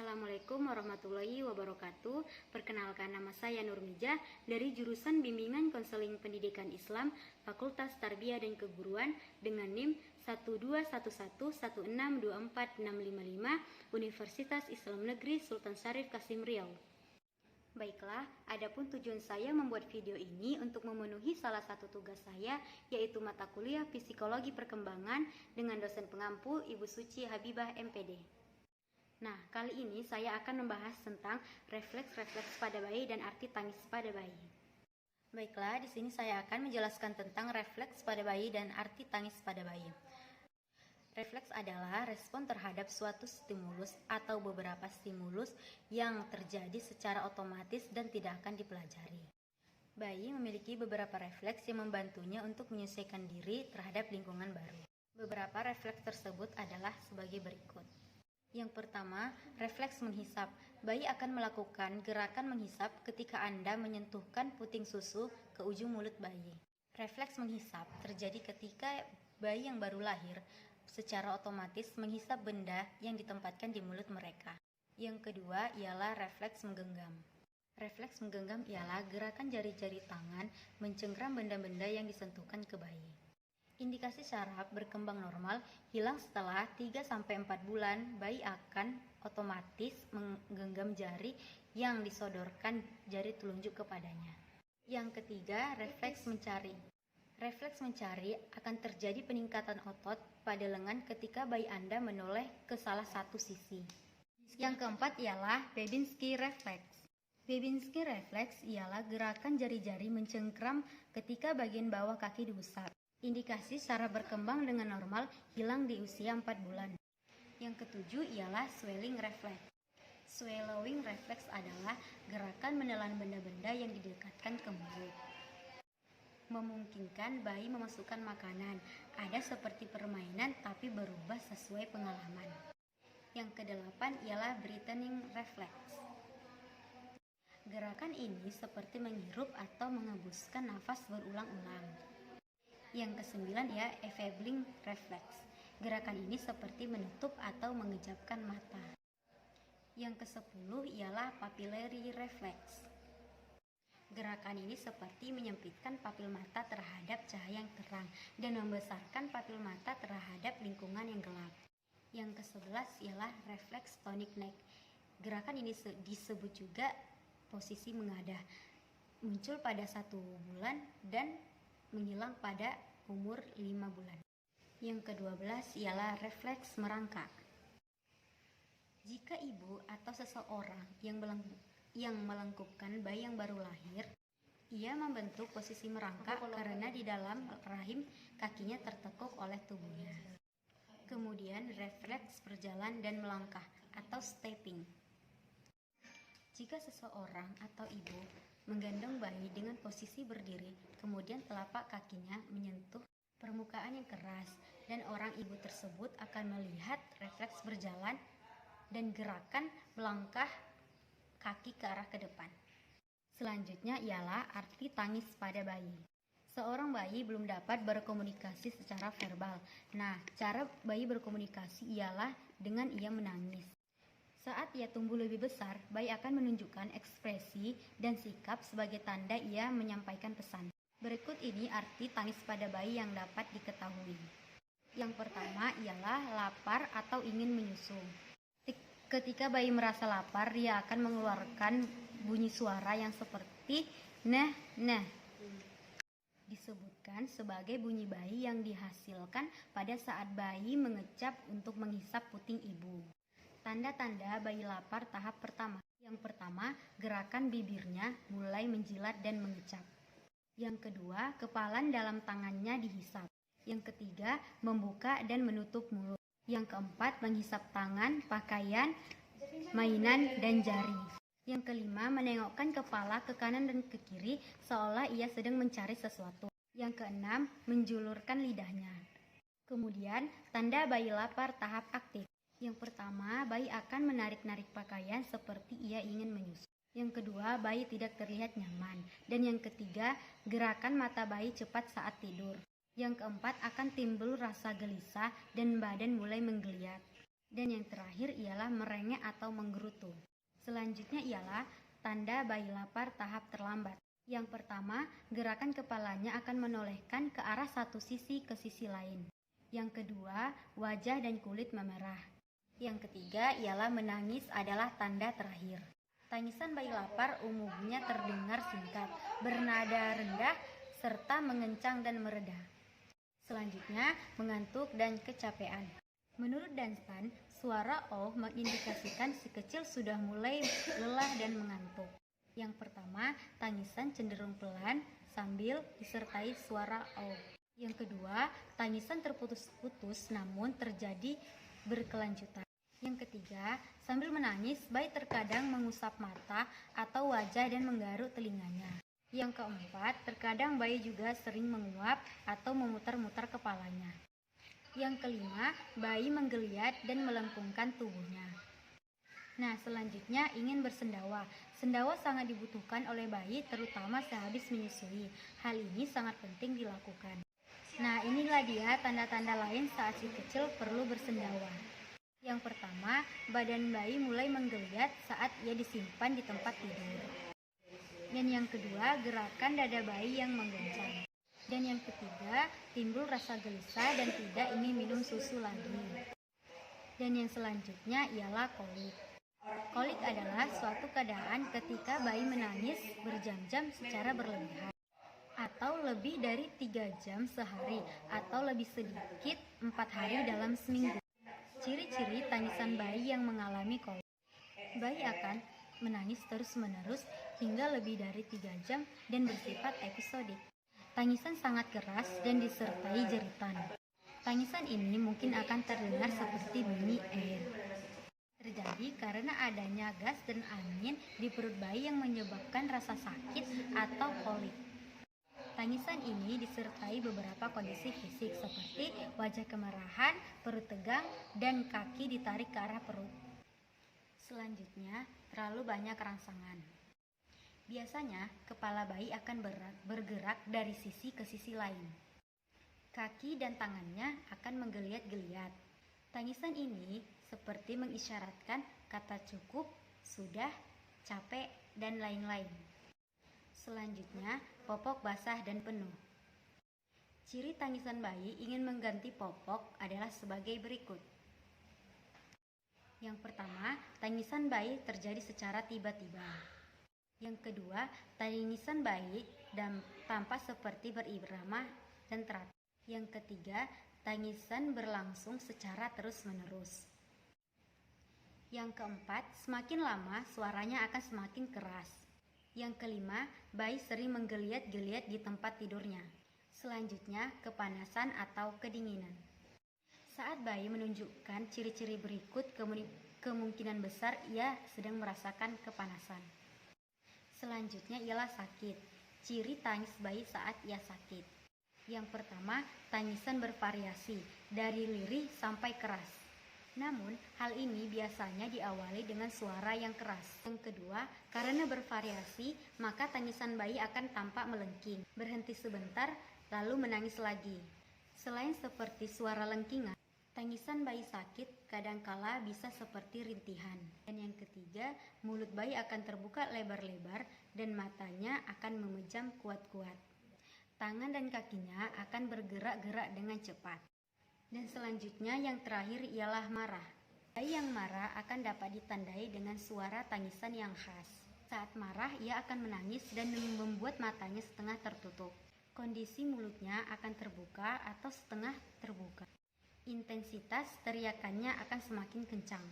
Assalamualaikum warahmatullahi wabarakatuh. Perkenalkan, nama saya Nurmijah dari jurusan Bimbingan Konseling Pendidikan Islam Fakultas Tarbiyah dan Keguruan dengan NIM 12111624655 Universitas Islam Negeri Sultan Syarif Kasim Riau. Baiklah, adapun tujuan saya membuat video ini untuk memenuhi salah satu tugas saya, yaitu mata kuliah Psikologi Perkembangan dengan dosen pengampu Ibu Suci Habibah MPD. Nah, kali ini saya akan membahas tentang refleks-refleks pada bayi dan arti tangis pada bayi. Baiklah, di sini saya akan menjelaskan tentang refleks pada bayi dan arti tangis pada bayi. Refleks adalah respon terhadap suatu stimulus atau beberapa stimulus yang terjadi secara otomatis dan tidak akan dipelajari. Bayi memiliki beberapa refleks yang membantunya untuk menyesuaikan diri terhadap lingkungan baru. Beberapa refleks tersebut adalah sebagai berikut. Yang pertama, refleks menghisap. Bayi akan melakukan gerakan menghisap ketika Anda menyentuhkan puting susu ke ujung mulut bayi. Refleks menghisap terjadi ketika bayi yang baru lahir secara otomatis menghisap benda yang ditempatkan di mulut mereka. Yang kedua ialah refleks menggenggam. Refleks menggenggam ialah gerakan jari-jari tangan mencengkram benda-benda yang disentuhkan ke bayi. Indikasi saraf berkembang normal hilang setelah 3-4 bulan. Bayi akan otomatis menggenggam jari yang disodorkan jari telunjuk kepadanya. Yang ketiga, refleks mencari. Refleks mencari akan terjadi peningkatan otot pada lengan ketika bayi Anda menoleh ke salah satu sisi. Yang keempat ialah Babinski refleks. Babinski refleks ialah gerakan jari-jari mencengkram ketika bagian bawah kaki diusap. Indikasi saraf berkembang dengan normal hilang di usia 4 bulan. Yang ketujuh ialah swallowing reflex. Swallowing reflex adalah gerakan menelan benda-benda yang didekatkan ke mulut. Memungkinkan bayi memasukkan makanan, ada seperti permainan tapi berubah sesuai pengalaman. Yang kedelapan ialah breathing reflex. Gerakan ini seperti menghirup atau menghembuskan nafas berulang-ulang. Yang kesembilan ya effabling reflex. Gerakan ini seperti menutup atau mengejapkan mata. Yang kesepuluh ialah papillary reflex. Gerakan ini seperti menyempitkan papil mata terhadap cahaya yang terang dan membesarkan papil mata terhadap lingkungan yang gelap. Yang ke-11 ialah refleks tonic neck. Gerakan ini disebut juga posisi mengadah. Muncul pada 1 bulan dan menghilang pada umur 5 bulan. Yang ke-12 ialah refleks merangkak. Jika ibu atau seseorang yang melengkupkan bayi yang baru lahir, ia membentuk posisi merangkak karena di dalam rahim kakinya tertekuk oleh tubuhnya. Kemudian refleks berjalan dan melangkah atau stepping. Jika seseorang atau ibu menggendong bayi dengan posisi berdiri, kemudian telapak kakinya menyentuh permukaan yang keras, dan orang ibu tersebut akan melihat refleks berjalan dan gerakan melangkah kaki ke arah ke depan. Selanjutnya ialah arti tangis pada bayi. Seorang bayi belum dapat berkomunikasi secara verbal. Nah, cara bayi berkomunikasi ialah dengan ia menangis. Saat ia tumbuh lebih besar, bayi akan menunjukkan ekspresi dan sikap sebagai tanda ia menyampaikan pesan. Berikut ini arti tangis pada bayi yang dapat diketahui. Yang pertama ialah lapar atau ingin menyusu. Ketika bayi merasa lapar, dia akan mengeluarkan bunyi suara yang seperti nah. Disebutkan sebagai bunyi bayi yang dihasilkan pada saat bayi mengecap untuk menghisap puting ibu. Tanda-tanda bayi lapar tahap pertama. Yang pertama, gerakan bibirnya mulai menjilat dan mengecap. Yang kedua, kepalan dalam tangannya dihisap. Yang ketiga, membuka dan menutup mulut. Yang keempat, menghisap tangan, pakaian, mainan, dan jari. Yang kelima, menengokkan kepala ke kanan dan ke kiri seolah ia sedang mencari sesuatu. Yang keenam, menjulurkan lidahnya. Kemudian, tanda bayi lapar tahap aktif. Yang pertama, bayi akan menarik-narik pakaian seperti ia ingin menyusu. Yang kedua, bayi tidak terlihat nyaman. Dan yang ketiga, gerakan mata bayi cepat saat tidur. Yang keempat, akan timbul rasa gelisah dan badan mulai menggeliat. Dan yang terakhir ialah merengek atau menggerutu. Selanjutnya ialah tanda bayi lapar tahap terlambat. Yang pertama, gerakan kepalanya akan menolehkan ke arah satu sisi ke sisi lain. Yang kedua, wajah dan kulit memerah. Yang ketiga ialah menangis adalah tanda terakhir. Tangisan bayi lapar umumnya terdengar singkat, bernada rendah, serta mengencang dan mereda. Selanjutnya, mengantuk dan kecapean. Menurut Dunstan, suara "oh" mengindikasikan si kecil sudah mulai lelah dan mengantuk. Yang pertama, tangisan cenderung pelan sambil disertai suara "oh". Yang kedua, tangisan terputus-putus namun terjadi berkelanjutan. Yang ketiga, sambil menangis, bayi terkadang mengusap mata atau wajah dan menggaruk telinganya. Yang keempat, terkadang bayi juga sering menguap atau memutar-mutar kepalanya. Yang kelima, bayi menggeliat dan melengkungkan tubuhnya. Nah, selanjutnya ingin bersendawa. Sendawa sangat dibutuhkan oleh bayi terutama sehabis menyusui. Hal ini sangat penting dilakukan. Nah, inilah dia tanda-tanda lain saat si kecil perlu bersendawa. Yang pertama, badan bayi mulai menggeliat saat ia disimpan di tempat tidur. Dan yang kedua, gerakan dada bayi yang menggoncang. Dan yang ketiga, timbul rasa gelisah dan tidak ingin minum susu lagi. Dan yang selanjutnya ialah kolik. Kolik adalah suatu keadaan ketika bayi menangis berjam-jam secara berlebihan, atau lebih dari 3 jam sehari, atau lebih sedikit 4 hari dalam seminggu. Ciri-ciri tangisan bayi yang mengalami kolik. Bayi akan menangis terus-menerus hingga lebih dari 3 jam dan bersifat episodik. Tangisan sangat keras dan disertai jeritan. Tangisan ini mungkin akan terdengar seperti bunyi air. Terjadi karena adanya gas dan angin di perut bayi yang menyebabkan rasa sakit atau kolik. Tangisan ini disertai beberapa kondisi fisik seperti wajah kemerahan, perut tegang, dan kaki ditarik ke arah perut. Selanjutnya, terlalu banyak rangsangan. Biasanya, kepala bayi akan bergerak dari sisi ke sisi lain. Kaki dan tangannya akan menggeliat-geliat. Tangisan ini seperti mengisyaratkan kata cukup, sudah, capek, dan lain-lain. Selanjutnya, popok basah dan penuh. Ciri tangisan bayi ingin mengganti popok adalah sebagai berikut. Yang pertama, tangisan bayi terjadi secara tiba-tiba. Yang kedua, tangisan bayi dan tampak seperti berirama dan teratur. Yang ketiga, tangisan berlangsung secara terus-menerus. Yang keempat, semakin lama suaranya akan semakin keras. Yang kelima, bayi sering menggeliat-geliat di tempat tidurnya. Selanjutnya, kepanasan atau kedinginan. Saat bayi menunjukkan ciri-ciri berikut, kemungkinan besar ia sedang merasakan kepanasan. Selanjutnya ialah sakit. Ciri tangis bayi saat ia sakit. Yang pertama, tangisan bervariasi, dari lirih sampai keras. Namun, hal ini biasanya diawali dengan suara yang keras. Yang kedua, karena bervariasi, maka tangisan bayi akan tampak melengking, berhenti sebentar, lalu menangis lagi. Selain seperti suara lengkingan, tangisan bayi sakit kadangkala bisa seperti rintihan. Dan yang ketiga, mulut bayi akan terbuka lebar-lebar dan matanya akan memejam kuat-kuat. Tangan dan kakinya akan bergerak-gerak dengan cepat. Dan selanjutnya yang terakhir ialah marah. Bayi yang marah akan dapat ditandai dengan suara tangisan yang khas. Saat marah, ia akan menangis dan membuat matanya setengah tertutup. Kondisi mulutnya akan terbuka atau setengah terbuka. Intensitas teriakannya akan semakin kencang.